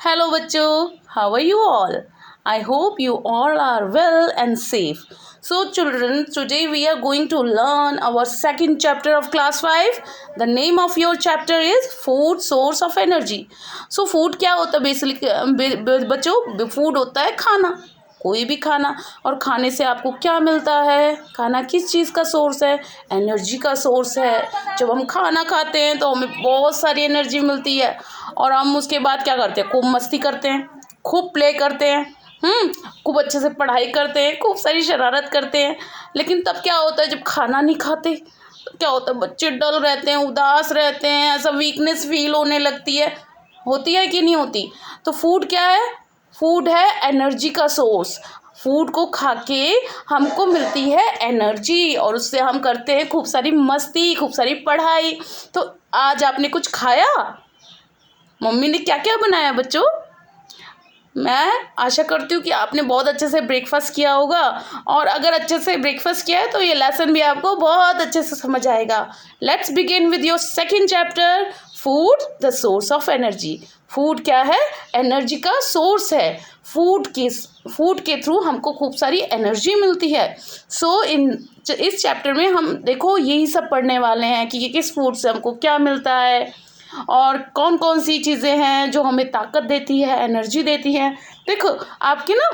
Hello bachcho, how are you all? I hope you all are well and safe. So children, today we are going to learn our second chapter of class 5. The name of your chapter is Food Source of Energy. So food क्या होता है basically बच्चों? food होता है खाना, कोई भी खाना। और खाने से आपको क्या मिलता है? खाना किस चीज़ का सोर्स है? एनर्जी का सोर्स है। जब हम खाना खाते हैं तो हमें बहुत सारी एनर्जी मिलती है और हम उसके बाद क्या करते हैं? खूब मस्ती करते हैं, खूब प्ले करते हैं, खूब अच्छे से पढ़ाई करते हैं, खूब सारी शरारत करते हैं। लेकिन तब क्या होता है जब खाना नहीं खाते? तो क्या होता है? बच्चे डल रहते हैं, उदास रहते हैं, ऐसा वीकनेस फील होने लगती है। होती है कि नहीं होती? तो फूड क्या है? फूड है एनर्जी का सोर्स। फूड को खा के हमको मिलती है एनर्जी और उससे हम करते हैं खूब सारी मस्ती, खूब सारी पढ़ाई। तो आज आपने कुछ खाया? मम्मी ने क्या क्या बनाया बच्चों? मैं आशा करती हूँ कि आपने बहुत अच्छे से ब्रेकफास्ट किया होगा और अगर अच्छे से ब्रेकफास्ट किया है तो ये लेसन भी आपको बहुत अच्छे से समझ आएगा। Let's begin with your second chapter, food the source of energy. Food क्या है? एनर्जी का सोर्स है। फूड के थ्रू हमको खूब सारी एनर्जी मिलती है। इस चैप्टर में हम देखो यही सब पढ़ने वाले हैं कि किस फूड से हमको क्या मिलता है और कौन कौन सी चीज़ें हैं जो हमें ताकत देती है, एनर्जी देती है। देखो आपके ना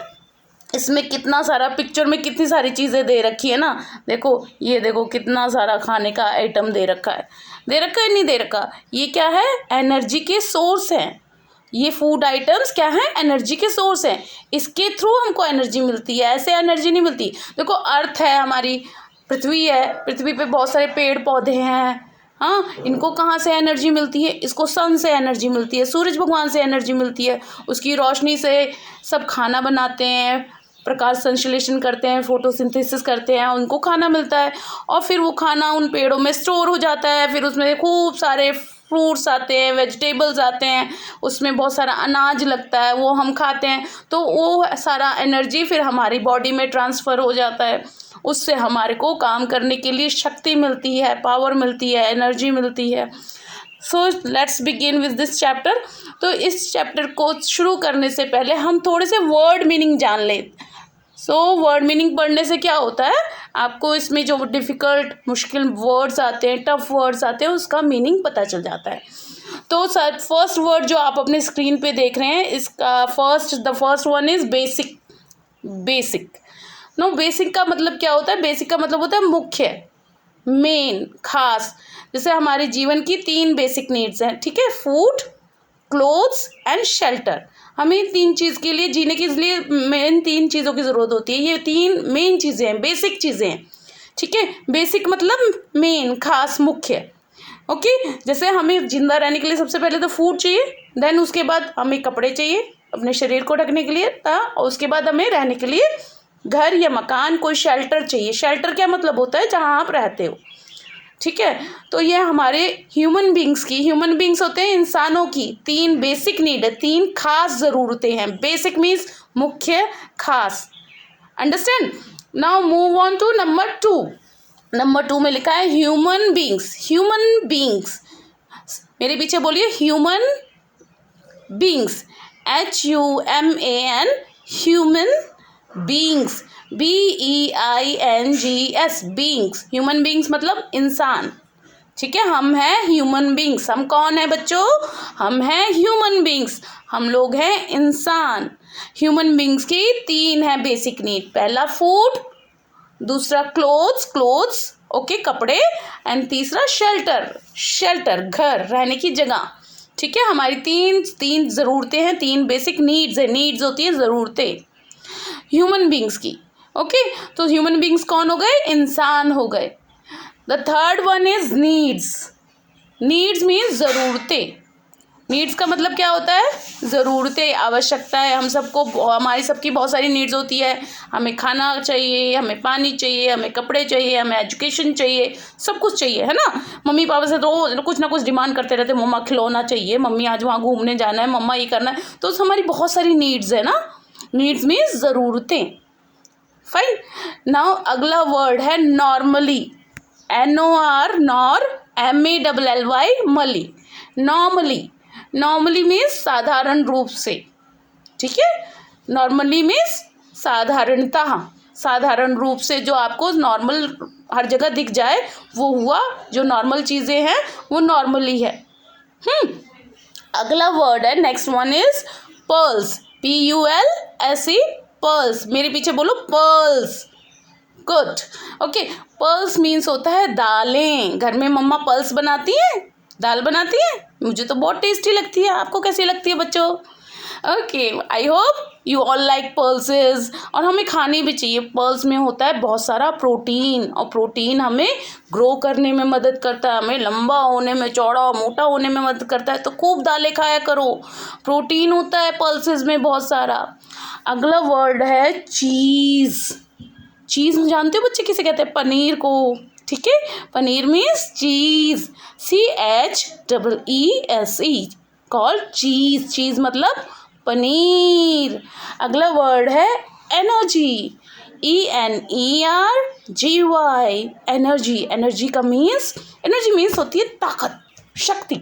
इसमें कितना सारा पिक्चर में कितनी सारी चीज़ें दे रखी है ना। देखो ये देखो कितना सारा खाने का आइटम दे रखा है। दे रखा है नहीं दे रखा? ये क्या है? एनर्जी के सोर्स हैं। ये फूड आइटम्स क्या हैं? एनर्जी के सोर्स हैं। इसके थ्रू हमको एनर्जी मिलती है, ऐसे एनर्जी नहीं मिलती। देखो अर्थ है हमारी, पृथ्वी है, पृथ्वी पे बहुत सारे पेड़ पौधे हैं। हाँ, इनको कहाँ से एनर्जी मिलती है? इसको सन से एनर्जी मिलती है, सूरज भगवान से एनर्जी मिलती है। उसकी रोशनी से सब खाना बनाते हैं, प्रकाश संश्लेषण करते हैं, फोटोसिंथेसिस करते हैं, उनको खाना मिलता है और फिर वो खाना उन पेड़ों में स्टोर हो जाता है। फिर उसमें खूब सारे फ्रूट्स आते हैं, वेजिटेबल्स आते हैं, उसमें बहुत सारा अनाज लगता है, वो हम खाते हैं। तो वो सारा एनर्जी फिर हमारी बॉडी में ट्रांसफ़र हो जाता है। उससे हमारे को काम करने के लिए शक्ति मिलती है, पावर मिलती है, एनर्जी मिलती है। सो let's begin with this chapter. तो इस चैप्टर को शुरू करने से पहले हम थोड़े से वर्ड मीनिंग जान लें। वर्ड मीनिंग पढ़ने से क्या होता है? आपको इसमें जो डिफ़िकल्ट मुश्किल वर्ड्स आते हैं, टफ वर्ड्स आते हैं, उसका मीनिंग पता चल जाता है। तो सर फर्स्ट वर्ड जो आप अपने स्क्रीन पे देख रहे हैं, इसका the first one is basic. Basic basic का मतलब क्या होता है? बेसिक का मतलब होता है मुख्य, मेन, खास। जैसे हमारे जीवन की 3 बेसिक नीड्स हैं, ठीक है? Food, clothes and shelter. हमें 3 चीज़ के लिए, जीने के लिए मेन 3 चीज़ों की ज़रूरत होती है। ये 3 मेन चीज़ें हैं, बेसिक चीज़ें हैं, ठीक है? बेसिक मतलब मेन, खास, मुख्य। ओके, जैसे हमें जिंदा रहने के लिए सबसे पहले तो फूड चाहिए, देन उसके बाद हमें कपड़े चाहिए अपने शरीर को ढकने के लिए, और उसके बाद हमें रहने के लिए घर या मकान, कोई शेल्टर चाहिए। शेल्टर क्या मतलब होता है? जहाँ आप रहते हो, ठीक है? तो ये हमारे ह्यूमन बींग्स होते हैं, इंसानों की 3 बेसिक नीड है, 3 खास ज़रूरतें हैं। बेसिक मीन्स मुख्य, खास। Understand? Now move on to number 2। Number 2 में लिखा है ह्यूमन बींग्स। मेरे पीछे बोलिए human beings, HUMAN, human beings, BEINGS, beings. Human beings मतलब इंसान, ठीक है? हम हैं ह्यूमन बींग्स। हम कौन है बच्चों? हम हैं ह्यूमन बींग्स। हम लोग हैं इंसान। ह्यूमन बींग्स की 3 है बेसिक नीड। पहला फूड, दूसरा क्लोथ्स, ओके, कपड़े, एंड तीसरा शेल्टर, घर, रहने की जगह, ठीक है? हमारी तीन ज़रूरतें हैं, 3 बेसिक नीड्स है। नीड्स होती है ज़रूरतें ह्यूमन बींग्स की, ओके? तो ह्यूमन बींग्स कौन हो गए? इंसान हो गए। The third one is needs means ज़रूरतें। नीड्स का मतलब क्या होता है? ज़रूरतें, आवश्यकताएं। हमारी सबकी बहुत सारी नीड्स होती है। हमें खाना चाहिए, हमें पानी चाहिए, हमें कपड़े चाहिए, हमें एजुकेशन चाहिए, सब कुछ चाहिए, है ना? मम्मी पापा से रोज कुछ ना कुछ डिमांड करते रहते हैं, मम्मा खिलौना चाहिए, मम्मी आज वहाँ घूमने जाना है, मम्मा ये करना है। तो हमारी बहुत सारी नीड्स है ना। नीड्स मीन्स ज़रूरतें। फाइन। नाउ अगला वर्ड है नॉर्मली, NOR, MALLY, मली। नॉर्मली नॉर्मली मीन्स साधारण रूप से, ठीक है। नॉर्मली मीन्स साधारणतः, साधारण रूप से, जो आपको नॉर्मल हर जगह दिख जाए वो हुआ। जो नॉर्मल चीज़ें हैं वो नॉर्मली है। अगला वर्ड है, next one is pearls, PULSE, pearls. मेरे पीछे बोलो pearls. Good, okay. Pearls means होता है दालें। घर में मम्मा पर्ल्स बनाती है, दाल बनाती है, मुझे तो बहुत टेस्टी लगती है। आपको कैसी लगती है बच्चों? Okay, I hope you all like pulses. और हमें खानी भी चाहिए। पर्ल्स में होता है बहुत सारा प्रोटीन, और प्रोटीन हमें ग्रो करने में मदद करता है, हमें लंबा होने में, चौड़ा मोटा होने में मदद करता है। तो खूब दालें खाया करो, प्रोटीन होता है पर्ल्सेस में बहुत सारा। अगला वर्ड है चीज़। चीज़ जानते हो बच्चे किसे कहते हैं? पनीर को, ठीक है। पनीर मीन्स चीज़, CHEESE, कॉल्ड चीज़। चीज़ मतलब पनीर। अगला वर्ड है एनर्जी, ENERGY, एनर्जी। एनर्जी का मीन्स, एनर्जी मीन्स होती है ताकत, शक्ति,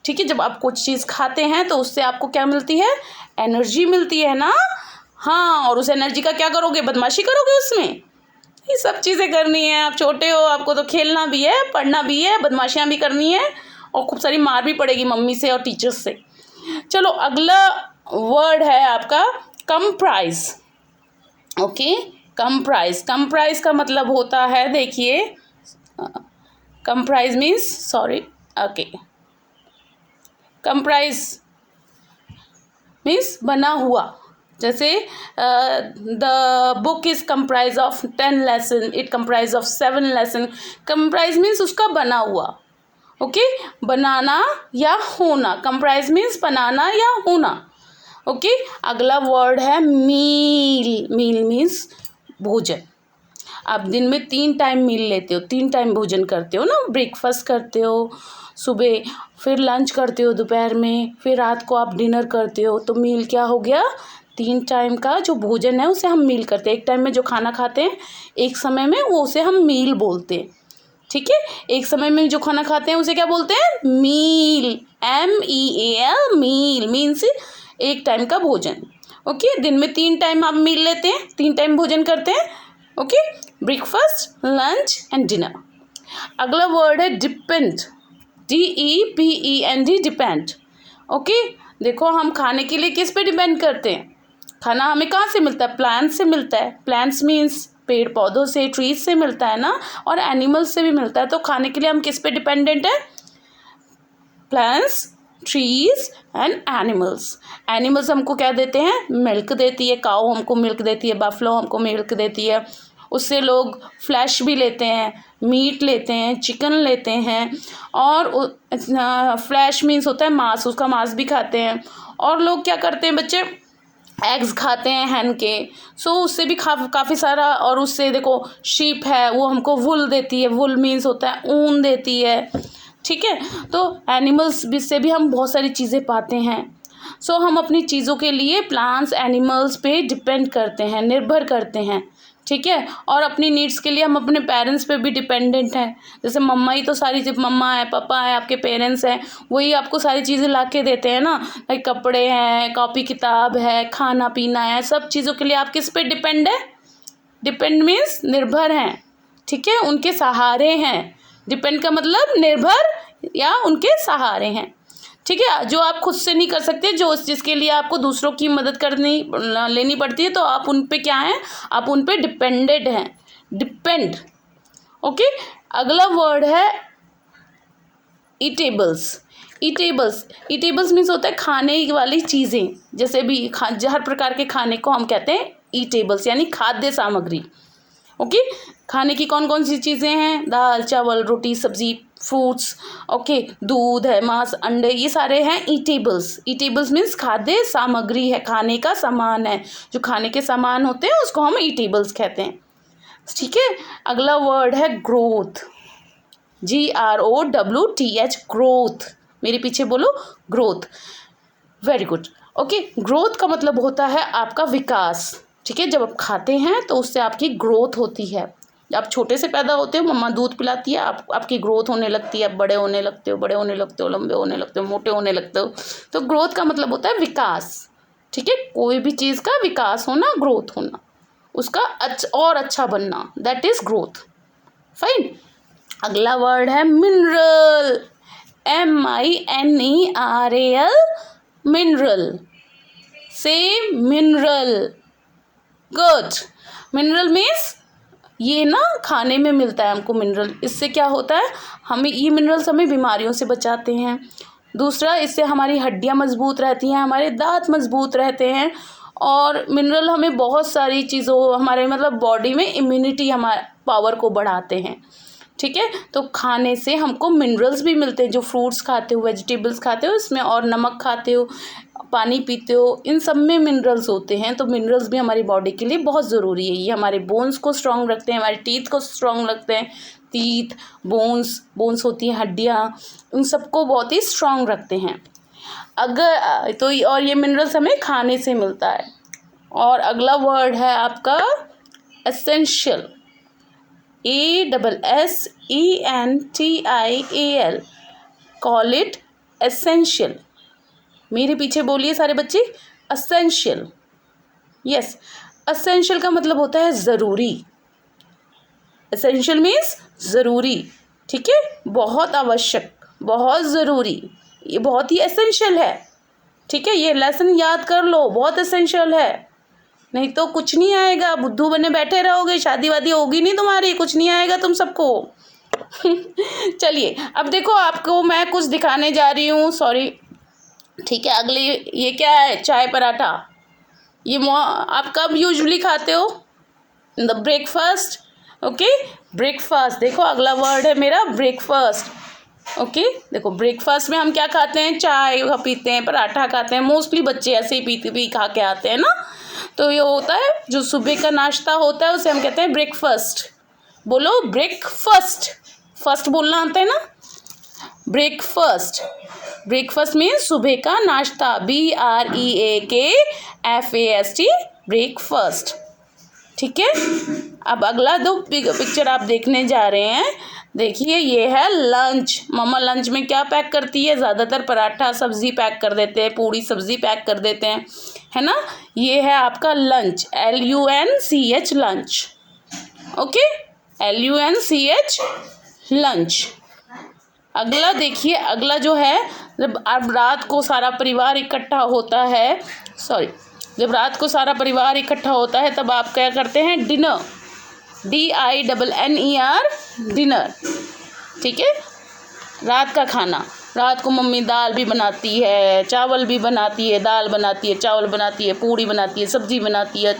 ठीक है। जब आप कुछ चीज़ खाते हैं तो उससे आपको क्या मिलती है? एनर्जी मिलती है ना। हाँ, और उस एनर्जी का क्या करोगे? बदमाशी करोगे उसमें, ये सब चीज़ें करनी है। आप छोटे हो, आपको तो खेलना भी है, पढ़ना भी है, बदमाशियाँ भी करनी है, और खूब सारी मार भी पड़ेगी मम्मी से और टीचर्स से। चलो अगला वर्ड है आपका कंप्राइज, ओके। कंप्राइज, कंप्राइज का मतलब होता है, देखिए, comprise means, sorry, okay, comprise means बना हुआ। जैसे the book is comprise of 10 lesson, it comprise of 7 lesson. Comprise means उसका बना हुआ, ओके। बनाना या होना, कंप्राइज मीन्स बनाना या होना, ओके। अगला वर्ड है मील। मील मीन्स भोजन। आप दिन में 3 टाइम मील लेते हो, 3 टाइम भोजन करते हो ना। ब्रेकफास्ट करते हो सुबह, फिर लंच करते हो दोपहर में, फिर रात को आप डिनर करते हो। तो मील क्या हो गया? 3 टाइम का जो भोजन है उसे हम मील करते हैं। एक टाइम में जो खाना खाते हैं एक समय में, वो उसे हम मील बोलते हैं, ठीक है। एक समय में जो खाना खाते हैं उसे क्या बोलते हैं? मील, MEAL, मील मीन्स एक टाइम का भोजन, ओके। दिन में 3 टाइम आप मील लेते हैं, 3 टाइम भोजन करते हैं, okay. Breakfast, lunch and dinner. अगला वर्ड है डिपेंड, DEPEND, डिपेंड, ओके। देखो, हम खाने के लिए किस पे डिपेंड करते हैं? खाना हमें कहाँ से मिलता है? प्लांट से मिलता है। प्लांट्स मीन्स पेड़ पौधों से, ट्रीज से मिलता है ना, और एनिमल्स से भी मिलता है। तो खाने के लिए हम किस पे डिपेंडेंट है? Plants, trees and animals. Animals हमको क्या देते हैं? मिल्क देती है, काऊ हमको मिल्क देती है, बफलो हमको मिल्क देती है, उससे लोग फ्लैश भी लेते हैं, मीट लेते हैं, चिकन लेते हैं, और फ्लैश मीन्स होता है मांस, उसका मांस भी खाते हैं। और लोग क्या करते हैं बच्चे? एग्स खाते हैं हैन के, सो उससे भी काफ़ी सारा। और उससे देखो, शीप है वो हमको वुल देती है, वुल मीन्स होता है ऊन देती है, ठीक है। तो एनिमल्स से भी हम बहुत सारी चीज़ें पाते हैं। सो हम अपनी चीज़ों के लिए प्लांट्स, एनिमल्स पे डिपेंड करते हैं, निर्भर करते हैं, ठीक है। और अपनी नीड्स के लिए हम अपने पेरेंट्स पे भी डिपेंडेंट हैं। जैसे मम्मा ही तो सारी चीज़, मम्मा है, पापा है, आपके पेरेंट्स हैं, वही आपको सारी चीज़ें ला के देते हैं ना। लाइक कपड़े हैं, कॉपी किताब है, खाना पीना है, सब चीज़ों के लिए आप किस पे डिपेंड है? डिपेंड मीन्स निर्भर हैं, ठीक है, उनके सहारे हैं। डिपेंड का मतलब निर्भर या उनके सहारे हैं, ठीक है। जो आप खुद से नहीं कर सकते, जो जिसके लिए आपको दूसरों की मदद लेनी पड़ती है, तो आप उन पे क्या हैं? आप उन पे डिपेंडेड हैं, डिपेंड, ओके। अगला वर्ड है ईटेबल्स। ईटेबल्स, ईटेबल्स मीन्स होता है खाने वाली चीज़ें। जैसे भी हर प्रकार के खाने को हम कहते हैं ईटेबल्स, यानी खाद्य सामग्री, ओके। खाने की कौन कौन सी चीज़ें हैं? दाल, चावल, रोटी, सब्जी, फ्रूट्स, ओके। दूध है, मांस, अंडे, ये सारे हैं ईटेबल्स। ईटेबल्स मीन्स खाद्य सामग्री है, खाने का सामान है। जो खाने के सामान होते हैं उसको हम ईटेबल्स कहते हैं, ठीक है। अगला वर्ड है ग्रोथ, GROWTH, ग्रोथ। मेरे पीछे बोलो growth, very good, okay. Growth का मतलब होता है आपका विकास, ठीक है। जब आप खाते हैं तो उससे आपकी ग्रोथ होती है, जब आप छोटे से पैदा होते हो, मम्मा दूध पिलाती है, आपकी ग्रोथ होने लगती है, आप बड़े होने लगते हो, लंबे होने लगते हो, मोटे होने लगते हो। तो ग्रोथ का मतलब होता है विकास, ठीक है। कोई भी चीज़ का विकास होना, ग्रोथ होना, उसका और अच्छा बनना, दैट इज ग्रोथ। फाइन। अगला वर्ड है मिनरल, MINERAL, मिनरल। से मिनरल, गुड। मिनरल मीन्स ये ना खाने में मिलता है हमको मिनरल। इससे क्या होता है, हमें ये मिनरल्स हमें बीमारियों से बचाते हैं। दूसरा, इससे हमारी हड्डियां मजबूत रहती हैं, हमारे दांत मजबूत रहते हैं। और मिनरल हमें बहुत सारी चीज़ों, हमारे मतलब बॉडी में इम्यूनिटी, हमारे पावर को बढ़ाते हैं, ठीक है। तो खाने से हमको मिनरल्स भी मिलते हैं। जो फ्रूट्स खाते हो, वेजिटेबल्स खाते हो, इसमें और नमक खाते हो, पानी पीते हो, इन सब में मिनरल्स होते हैं। तो मिनरल्स भी हमारी बॉडी के लिए बहुत ज़रूरी है। ये हमारे बोन्स को स्ट्रॉन्ग रखते हैं, हमारे टीथ को स्ट्रॉन्ग रखते हैं। टीथ, बोन्स होती हैं, हड्डियाँ, उन सबको बहुत ही स्ट्रॉन्ग रखते हैं। अगर तो और ये मिनरल्स हमें खाने से मिलता है। और अगला वर्ड है आपका essential, ASSENTIAL, call it essential. मेरे पीछे बोलिए सारे बच्चे, एसेंशियल। यस, एसेंशियल का मतलब होता है ज़रूरी। एसेंशियल मीन्स ज़रूरी, ठीक है, बहुत आवश्यक, बहुत ज़रूरी, ये बहुत ही एसेंशियल है, ठीक है। ये लेसन याद कर लो, बहुत एसेंशियल है, नहीं तो कुछ नहीं आएगा, बुद्धू बने बैठे रहोगे, शादी वादी होगी नहीं तुम्हारी, कुछ नहीं आएगा तुम सबको। चलिए अब देखो, आपको मैं कुछ दिखाने जा रही हूँ, सॉरी, ठीक है। अगले ये क्या है, चाय पराठा। ये आप कब यूजुअली खाते हो, in the breakfast, okay. Breakfast, देखो अगला वर्ड है मेरा ब्रेकफास्ट, ओके। देखो ब्रेकफास्ट में हम क्या खाते हैं, चाय पीते हैं, पराठा खाते हैं। मोस्टली बच्चे ऐसे ही पी खा के आते हैं ना। तो ये होता है जो सुबह का नाश्ता होता है, उसे हम कहते हैं ब्रेकफास्ट। बोलो ब्रेकफास्ट, फर्स्ट बोलना आता है ना, ब्रेकफास्ट। ब्रेकफास्ट मीन्स सुबह का नाश्ता, BREAKFAST, ब्रेकफास्ट, ठीक है। अब अगला दो पिक्चर आप देखने जा रहे हैं, देखिए ये है लंच। मम्मा लंच में क्या पैक करती है, ज़्यादातर पराठा सब्ज़ी पैक कर देते हैं, पूरी सब्ज़ी पैक कर देते हैं, है ना। ये है आपका lunch, LUNCH, lunch, okay, LUNCH, lunch. अगला देखिए, अगला जो है, जब अब रात को सारा परिवार इकट्ठा होता है, जब रात को सारा परिवार इकट्ठा होता है, तब आप क्या करते हैं, डिनर, DINNER, डिनर, ठीक है। रात का खाना, रात को मम्मी दाल भी बनाती है, चावल भी बनाती है, दाल बनाती है, चावल बनाती है, पूड़ी बनाती है, सब्जी बनाती है,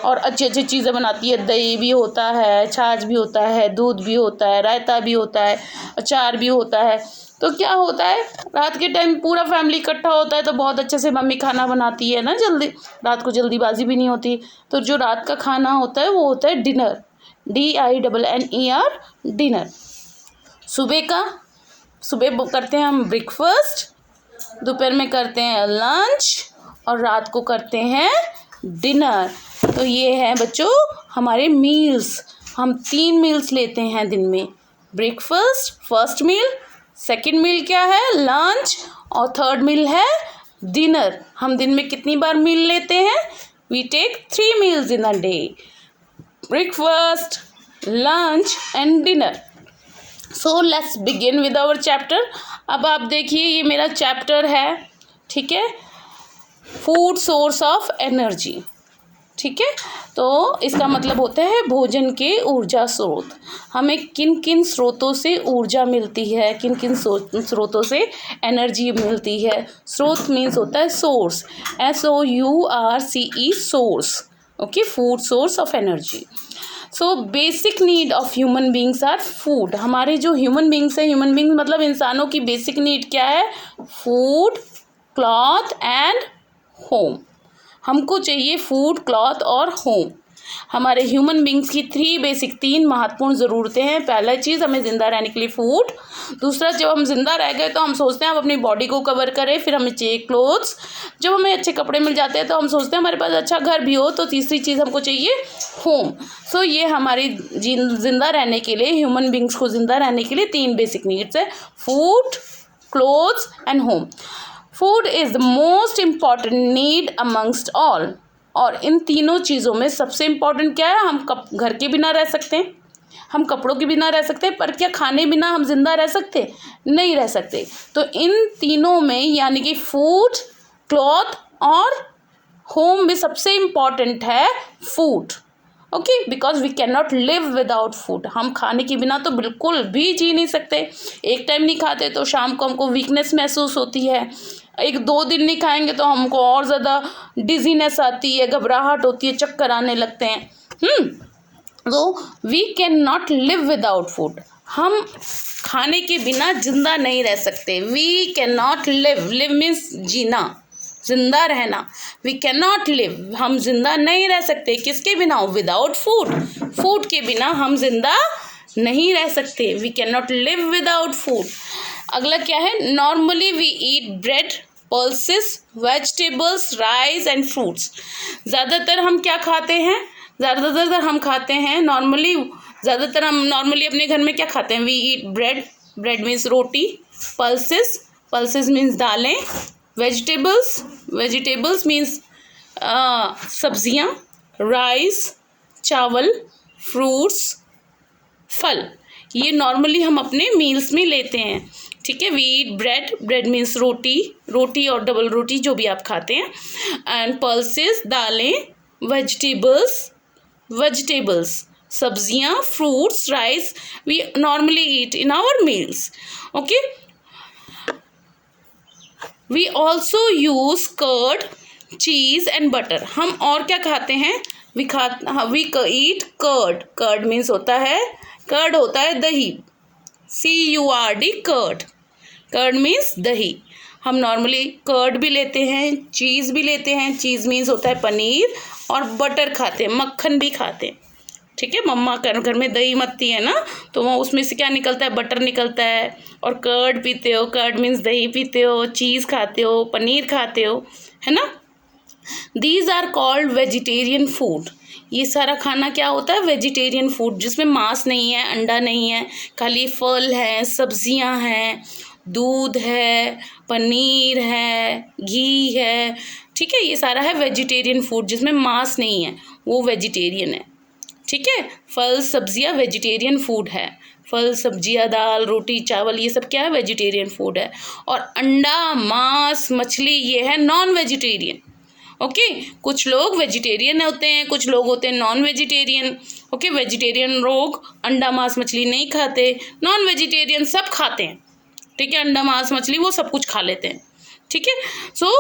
और अच्छी अच्छी चीज़ें बनाती है। दही भी होता है, छाछ भी होता है, दूध भी होता है, रायता भी होता है, अचार भी होता है। तो क्या होता है, रात के टाइम पूरा फैमिली इकट्ठा होता है, तो बहुत अच्छे से मम्मी खाना बनाती है ना, जल्दी, रात को जल्दीबाजी भी नहीं होती। तो जो रात का खाना होता है वो होता है डिनर, DINNER, डिनर। सुबह करते हैं हम ब्रेकफास्ट, दोपहर में करते हैं लंच, और रात को करते हैं डिनर। तो ये है बच्चों हमारे मील्स। हम 3 मील्स लेते हैं दिन में, ब्रेकफास्ट, फर्स्ट मील, सेकंड मील क्या है, लंच, और थर्ड मील है डिनर। हम दिन में कितनी बार मील लेते हैं, we take 3 meals in a day, breakfast, lunch and dinner. So let's begin with our chapter. अब आप देखिए, ये मेरा चैप्टर है, ठीक है, फूड सोर्स ऑफ एनर्जी, ठीक है। तो इसका मतलब होता है भोजन के ऊर्जा स्रोत। हमें किन किन स्रोतों से ऊर्जा मिलती है, किन किन स्रोतों से एनर्जी मिलती है। स्रोत मीन्स होता है source, SOURCE, source, okay, food source of energy. So basic need of human beings are food. हमारे जो ह्यूमन बींग्स हैं, ह्यूमन बींग्स मतलब इंसानों की बेसिक नीड क्या है, फूड, क्लॉथ एंड होम। हमको चाहिए फूड, क्लॉथ और होम। हमारे ह्यूमन बींग्स की 3 महत्वपूर्ण ज़रूरतें हैं। पहला चीज़, हमें ज़िंदा रहने के लिए फूड। दूसरा, जब हम ज़िंदा रह गए तो हम सोचते हैं हम अपनी बॉडी को कवर करें, फिर हमें चाहिए क्लोथ्स। जब हमें अच्छे कपड़े मिल जाते हैं तो हम सोचते हैं हमारे पास अच्छा घर भी हो। तो तीसरी चीज़ हमको चाहिए होम। सो ये हमारी ज़िंदा रहने के लिए, ह्यूमन बींग्स को ज़िंदा रहने के लिए 3 बेसिक नीड्स है, food, clothes and home. Food is the most important need amongst all. और इन तीनों चीज़ों में सबसे इम्पॉर्टेंट क्या है? हम घर के बिना रह सकते हैं, हम कपड़ों के बिना रह सकते हैं, पर क्या खाने बिना हम जिंदा रह सकते? नहीं रह सकते। तो इन तीनों में यानी कि फूड, क्लॉथ और होम में सबसे इम्पॉर्टेंट है food. Okay, because we can not live without food. हम खाने के बिना तो बिल्कुल भी जी नहीं सकते। एक टाइम नहीं खाते तो शाम को हमको वीकनेस महसूस होती है, 1-2 दिन नहीं खाएंगे तो हमको और ज़्यादा डिजीनेस आती है, घबराहट होती है, चक्कर आने लगते हैं। तो we can not live without food. हम खाने के बिना जिंदा नहीं रह सकते। We can not live, live means जीना, जिंदा रहना। वी कैन नॉट लिव, हम जिंदा नहीं रह सकते। किसके बिना? Without food. फूड के बिना हम जिंदा नहीं रह सकते। We can not live without food. अगला क्या है? Normally we eat bread, pulses, vegetables, rice and fruits. ज़्यादातर हम क्या खाते हैं? ज़्यादातर हम खाते हैं नॉर्मली अपने घर में क्या खाते हैं? We eat bread, bread means रोटी, पल्सेस मीन्स दालें, वेजिटेबल्स मीन्स सब्जियां, राइस चावल, फ्रूट्स फल। ये नॉर्मली हम अपने मील्स में लेते हैं। ठीक है, वी ईट ब्रेड मीन्स रोटी और डबल रोटी जो भी आप खाते हैं, एंड पल्सेस दालें, वेजिटेबल्स सब्जियां, fruits, rice we normally eat in our meals. Okay, we also use curd, cheese and butter. हम और क्या खाते हैं? वी ईट कर्ड मीन्स होता है दही, CURD, कर्ड मीन्स दही। हम नॉर्मली कर्ड भी लेते हैं, चीज़ भी लेते हैं। चीज़ मीन्स होता है पनीर, और बटर खाते हैं, मक्खन भी खाते हैं। ठीक है, मम्मा घर में दही मत्ती है ना, तो वो उसमें से क्या निकलता है? बटर निकलता है। और कर्ड पीते हो, कर्ड मीन्स दही पीते हो, चीज़ खाते हो, पनीर खाते हो, है ना। These are called vegetarian food. ये सारा खाना क्या होता है? वेजिटेरियन फूड, जिसमें मांस नहीं है, अंडा नहीं है, खाली फल है, सब्जियां हैं, दूध है, पनीर है, घी है। ठीक है, ये सारा है वेजिटेरियन फूड, जिसमें मांस नहीं है, वो वेजिटेरियन है। ठीक है, फल सब्जियां वेजिटेरियन फूड है। फल सब्जियां, दाल, रोटी, चावल, ये सब क्या है? वेजिटेरियन फूड है। और अंडा, मांस, मछली ये है नॉन वेजिटेरियन। ओके, कुछ लोग वेजिटेरियन होते हैं, कुछ लोग होते हैं नॉन वेजिटेरियन। ओके, वेजिटेरियन लोग अंडा, मांस, मछली नहीं खाते। नॉन वेजिटेरियन सब खाते हैं। ठीक है, अंडा, मांस, मछली वो सब कुछ खा लेते हैं। ठीक है, सो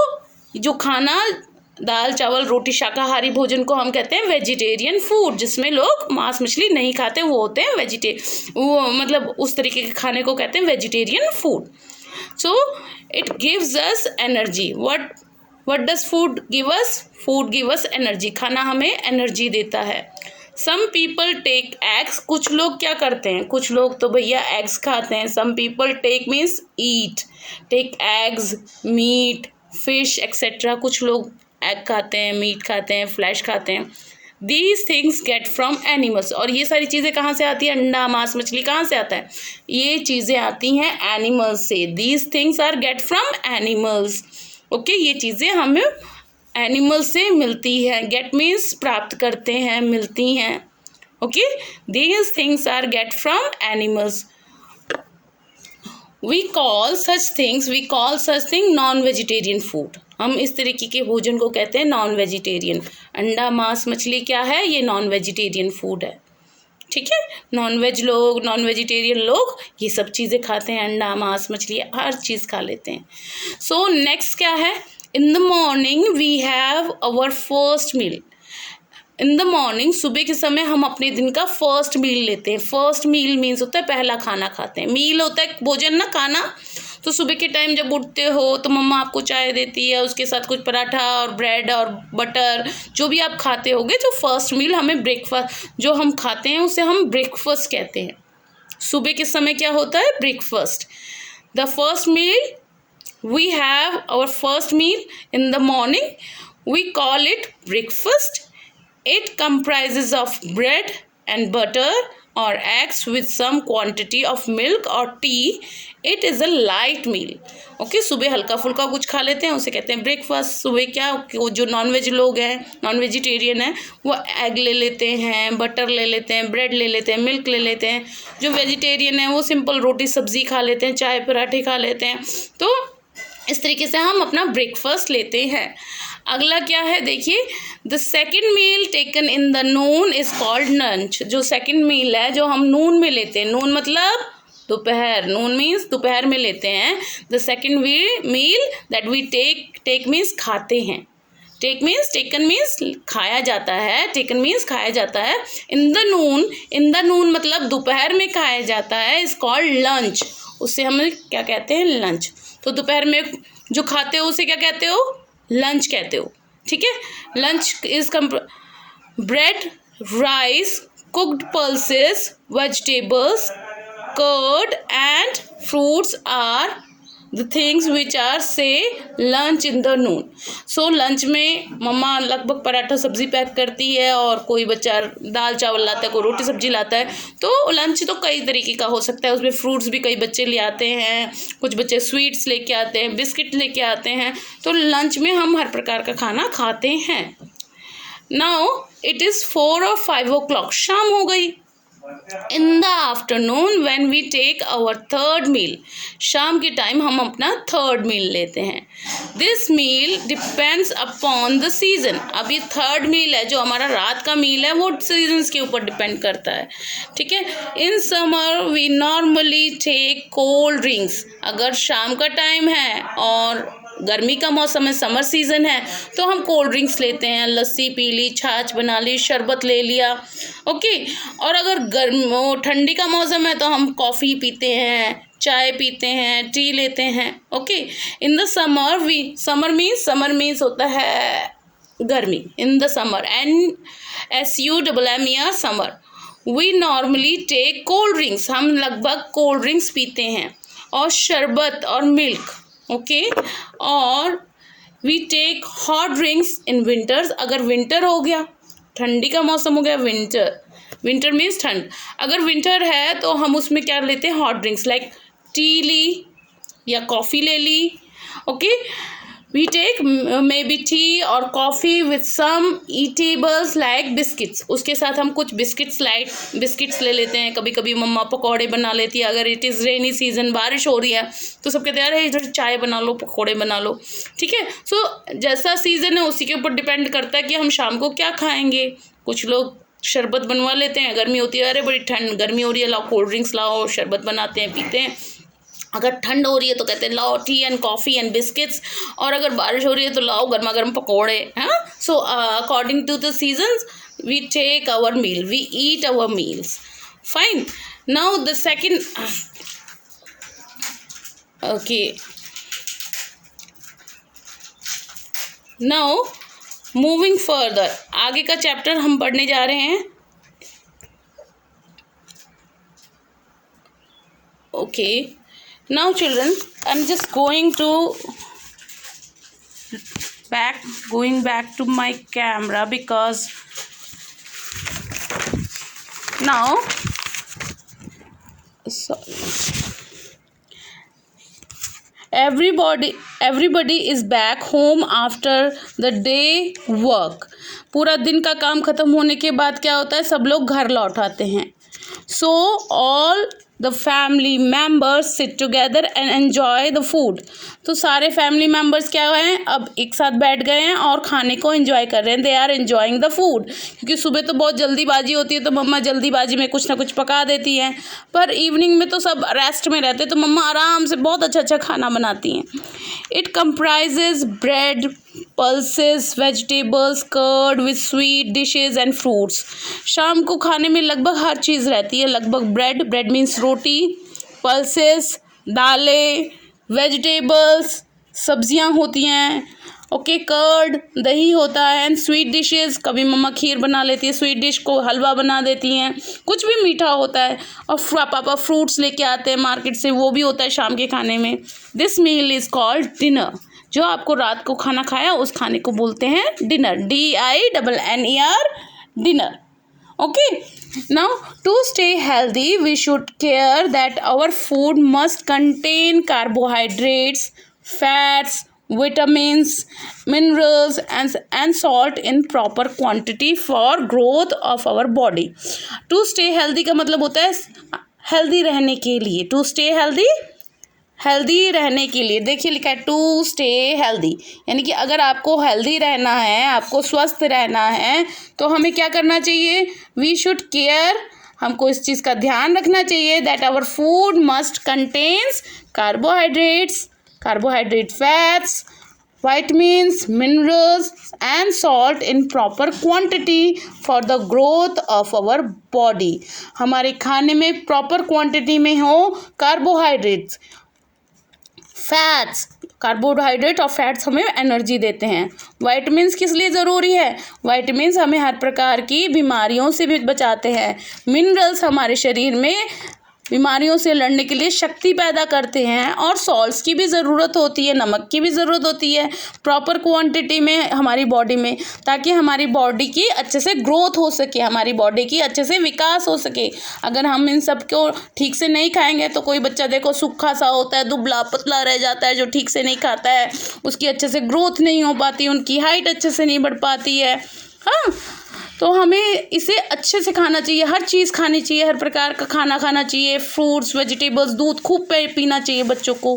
जो खाना दाल, चावल, रोटी, शाकाहारी भोजन को हम कहते हैं वेजिटेरियन फूड, जिसमें लोग मांस, मछली नहीं खाते, वो होते हैं वो मतलब उस तरीके के खाने को कहते हैं vegetarian food. So it gives us energy. What does food give us? Food give us energy. खाना हमें एनर्जी देता है। Some people take eggs. कुछ लोग क्या करते हैं? कुछ लोग तो भैया एग्स खाते हैं। Some people take means eat. Take eggs, meat, fish, etc. कुछ लोग एग खाते हैं, मीट खाते हैं, फ्लैश खाते हैं। These things get from animals. और ये सारी चीज़ें कहाँ से आती है? अंडा, मांस, मछली कहाँ से आता है? ये चीज़ें आती हैं एनिमल्स से। These things are get from animals. Okay, ये चीज़ें हमें एनिमल से मिलती हैं। गेट मीन्स प्राप्त करते हैं, मिलती हैं। Okay, these things are get from animals. We call such thing non vegetarian food. हम इस तरीके के भोजन को कहते हैं नॉन वेजिटेरियन। अंडा, मांस, मछली क्या है? ये नॉन वेजिटेरियन फूड है। ठीक है, नॉन वेजिटेरियन लोग ये सब चीज़ें खाते हैं, अंडा, मांस, मछली, हर चीज़ खा लेते हैं। सो नेक्स्ट क्या है? In the morning we have our first meal. In the morning, सुबह के समय हम अपने दिन का फर्स्ट मील लेते हैं। फर्स्ट मील मीन्स होता है पहला खाना खाते हैं। मील होता है भोजन ना, खाना। तो सुबह के टाइम जब उठते हो तो मम्मा आपको चाय देती है, उसके साथ कुछ पराठा और ब्रेड और बटर जो भी आप खाते होगे। तो फर्स्ट मील हमें ब्रेकफास्ट जो हम खाते हैं उसे हम ब्रेकफास्ट कहते हैं। सुबह के समय क्या होता है? Breakfast. The first meal we have our first meal in the morning, we call it breakfast. It comprises of bread and butter or eggs with some quantity of milk or tea. It is a light meal. Okay, सुबह हल्का फुल्का कुछ खा लेते हैं, उसे कहते हैं ब्रेकफास्ट। सुबह क्या, वो जो नॉन वेज लोग हैं, नॉन वेजिटेरियन है, वो एग ले लेते हैं, बटर ले लेते हैं, ब्रेड ले लेते हैं, मिल्क ले लेते हैं। जो वेजिटेरियन है वो सिंपल रोटी सब्जी खा लेते हैं, चाय पराठे खा लेते हैं। तो इस तरीके से हम अपना ब्रेकफास्ट लेते हैं। अगला क्या है देखिए, the second meal taken in the noon is called lunch. जो सेकेंड मील है जो हम नून में लेते हैं, नून मतलब दोपहर, नून मीन्स दोपहर में लेते हैं। The second meal that we take means खाते हैं। टेक मीन्स, टेकन मीन्स खाया जाता है, टेकन मीन्स खाया जाता है। इन द नून मतलब दोपहर में खाया जाता है, इज कॉल्ड लंच। उससे हम क्या कहते हैं? लंच। तो दोपहर में जो खाते हो उसे क्या कहते हो? लंच कहते हो। ठीक है। Lunch is bread, rice, cooked pulses, vegetables, curd and fruits are the things which are से lunch in the noon. So lunch में मम्मा लगभग पराठा सब्जी पैक करती है और कोई बच्चा दाल चावल लाता है, कोई रोटी सब्जी लाता है। तो लंच तो कई तरीके का हो सकता है, उसमें फ्रूट्स भी कई बच्चे ले आते हैं, कुछ बच्चे स्वीट्स लेके आते हैं, बिस्किट लेके आते हैं। तो लंच में हम हर प्रकार का खाना खाते हैं। Now it is 4 or 5 o'clock, शाम हो गई। In the afternoon when we take our third meal, शाम के टाइम हम अपना थर्ड मील लेते हैं। This meal depends upon the season. अब ये थर्ड मील है जो हमारा रात का मील है, वो सीजन्स के ऊपर डिपेंड करता है। ठीक है। In summer we normally take cold drinks. अगर शाम का टाइम है और गर्मी का मौसम है, समर सीज़न है, तो हम कोल्ड ड्रिंक्स लेते हैं, लस्सी पी ली, छाछ बना ली, शरबत ले लिया। ओके। और अगर ठंडी का मौसम है तो हम कॉफ़ी पीते हैं, चाय पीते हैं, टी लेते हैं। Okay. In the summer summer means होता है गर्मी। In the summer, SUMMER summer, we normally take cold drinks. हम लगभग कोल्ड ड्रिंक्स पीते हैं और शरबत और मिल्क। ओके। और we take hot drinks in winters. अगर विंटर हो गया, ठंडी का मौसम हो गया, विंटर मीन्स ठंड, अगर विंटर है तो हम उसमें क्या लेते हैं? हॉट ड्रिंक्स, लाइक टी ली या कॉफ़ी ले ली। Okay. We take maybe tea और coffee with some eatables like biscuits. उसके साथ हम कुछ बिस्किट्स ले लेते हैं। कभी कभी मम्मा पकौड़े बना लेती है। अगर इट इज़ रेनी सीजन, बारिश हो रही है, तो सब कहते हैं अरे इधर चाय बना लो, पकौड़े बना लो। ठीक है। सो जैसा सीज़न है उसी के ऊपर डिपेंड करता है कि हम शाम को क्या खाएंगे। कुछ लोग शरबत बनवा लेते हैं, गर्मी होती है, अरे बड़ी गर्मी हो रही है, लाओ कोल्ड ड्रिंक्स लाओ, शरबत बनाते हैं, पीते हैं। अगर ठंड हो रही है तो कहते हैं लाओ T and coffee and biscuits. और अगर बारिश हो रही है तो लाओ गर्मा गर्म पकौड़े। हाँ। So according to the seasons we take our meal, we eat our meals. Fine. Now the second, okay, now moving further, आगे का चैप्टर हम पढ़ने जा रहे हैं। Okay. Now children, I'm just going back to my camera because now everybody is back home after the day work. पूरा दिन का काम खत्म होने के बाद क्या होता है? सब लोग घर लौट आते हैं। So all the family members sit together and enjoy the food. तो सारे फैमिली मेम्बर्स क्या हैं? अब एक साथ बैठ गए हैं और खाने को एंजॉय कर रहे हैं। They are enjoying the food. क्योंकि सुबह तो बहुत जल्दीबाजी होती है तो मम्मा जल्दीबाजी में कुछ ना कुछ पका देती हैं, पर इवनिंग में तो सब रेस्ट में रहते हैं तो मम्मा आराम से बहुत अच्छा खाना बनाती हैं। It comprises bread, pulses, vegetables, curd with sweet dishes and fruits. शाम को खाने में लगभग हर चीज़ रहती है। लगभग ब्रेड मीन्स रोटी, पल्सेस दालें, वेजिटेबल्स, सब्जियां होती हैं, ओके, कर्ड, दही होता है, एंड स्वीट डिशेस, कभी मम्मा खीर बना लेती है, स्वीट डिश को हलवा बना देती हैं, कुछ भी मीठा होता है, और पापा फ्रूट्स लेके आते हैं मार्केट से, वो भी होता है शाम के खाने में। This meal is called dinner. जो आपको रात को खाना खाया उस खाने को बोलते हैं dinner, DINNER, dinner. Okay, now to stay healthy we should care that our food must contain carbohydrates, fats, vitamins, minerals and salt in proper quantity for growth of our body. To stay healthy का मतलब होता है healthy रहने के लिए, to stay healthy रहने के लिए। देखिए लिखा है टू स्टे हेल्दी, यानी कि अगर आपको हेल्दी रहना है, आपको स्वस्थ रहना है, तो हमें क्या करना चाहिए? वी शुड केयर, हमको इस चीज़ का ध्यान रखना चाहिए that our food must contains carbohydrate, fats, vitamins, minerals and salt in proper quantity for the growth of our body. हमारे खाने में प्रॉपर क्वांटिटी में हो कार्बोहाइड्रेट्स, फैट्स, कार्बोहाइड्रेट और फैट्स हमें एनर्जी देते हैं। वाइटमिन्स किस लिए ज़रूरी है? वाइटमिन्स हमें हर प्रकार की बीमारियों से भी बचाते हैं। मिनरल्स हमारे शरीर में बीमारियों से लड़ने के लिए शक्ति पैदा करते हैं, और सॉल्ट्स की भी ज़रूरत होती है, नमक की भी ज़रूरत होती है प्रॉपर क्वांटिटी में हमारी बॉडी में, ताकि हमारी बॉडी की अच्छे से ग्रोथ हो सके, हमारी बॉडी की अच्छे से विकास हो सके। अगर हम इन सब को ठीक से नहीं खाएंगे तो कोई बच्चा देखो सूखा सा होता है, दुबला पतला रह जाता है, जो ठीक से नहीं खाता है, उसकी अच्छे से ग्रोथ नहीं हो पाती, उनकी हाइट अच्छे से नहीं बढ़ पाती है। हाँ, तो हमें इसे अच्छे से खाना चाहिए, हर चीज़ खानी चाहिए, हर प्रकार का खाना खाना चाहिए, फ्रूट्स, वेजिटेबल्स, दूध खूब पीना चाहिए बच्चों को।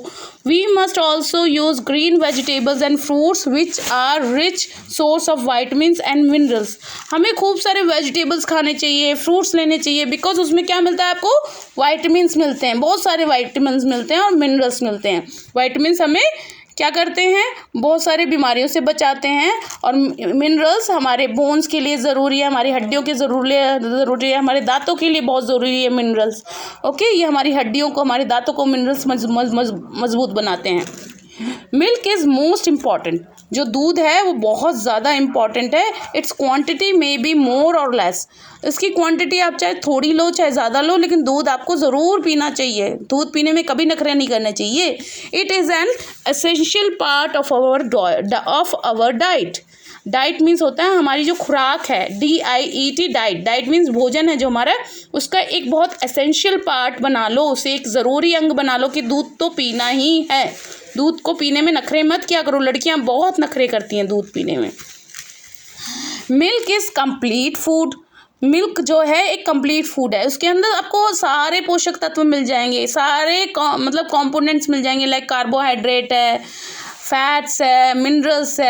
We must also use green vegetables and fruits which are rich source of vitamins and minerals. हमें खूब सारे वेजिटेबल्स खाने चाहिए, फ्रूट्स लेने चाहिए, बिकॉज उसमें क्या मिलता है आपको? वाइटमिन्स मिलते हैं, बहुत सारे वाइटमिन्स मिलते हैं और मिनरल्स मिलते हैं। वाइटमिन्स हमें क्या करते हैं? बहुत सारी बीमारियों से बचाते हैं, और मिनरल्स हमारे बोन्स के लिए ज़रूरी है, हमारी हड्डियों के ज़रूरी है, हमारे दांतों के लिए बहुत ज़रूरी है मिनरल्स। ओके, ये हमारी हड्डियों को, हमारे दांतों को मिनरल्स मजबूत बनाते हैं। Milk is most important. जो दूध है वो बहुत ज़्यादा इम्पॉर्टेंट है। It's quantity may be more और लेस। इसकी क्वांटिटी आप चाहे थोड़ी लो चाहे ज़्यादा लो, लेकिन दूध आपको ज़रूर पीना चाहिए। दूध पीने में कभी नखरे नहीं करने चाहिए। It is an essential part of our diet. Diet means होता है हमारी जो खुराक है, DIET, डाइट। डाइट मीन्स भोजन है जो हमारा, उसका एक बहुत एसेंशियल पार्ट बना लो, उसे एक ज़रूरी अंग बना लो कि दूध तो पीना ही है। दूध को पीने में नखरे मत किया करो, लड़कियां बहुत नखरे करती हैं दूध पीने में। Milk is complete food. Milk जो है एक कंप्लीट फूड है, उसके अंदर आपको सारे पोषक तत्व मिल जाएंगे, सारे मतलब कंपोनेंट्स मिल जाएंगे, लाइक कार्बोहाइड्रेट है, फैट्स है, मिनरल्स है,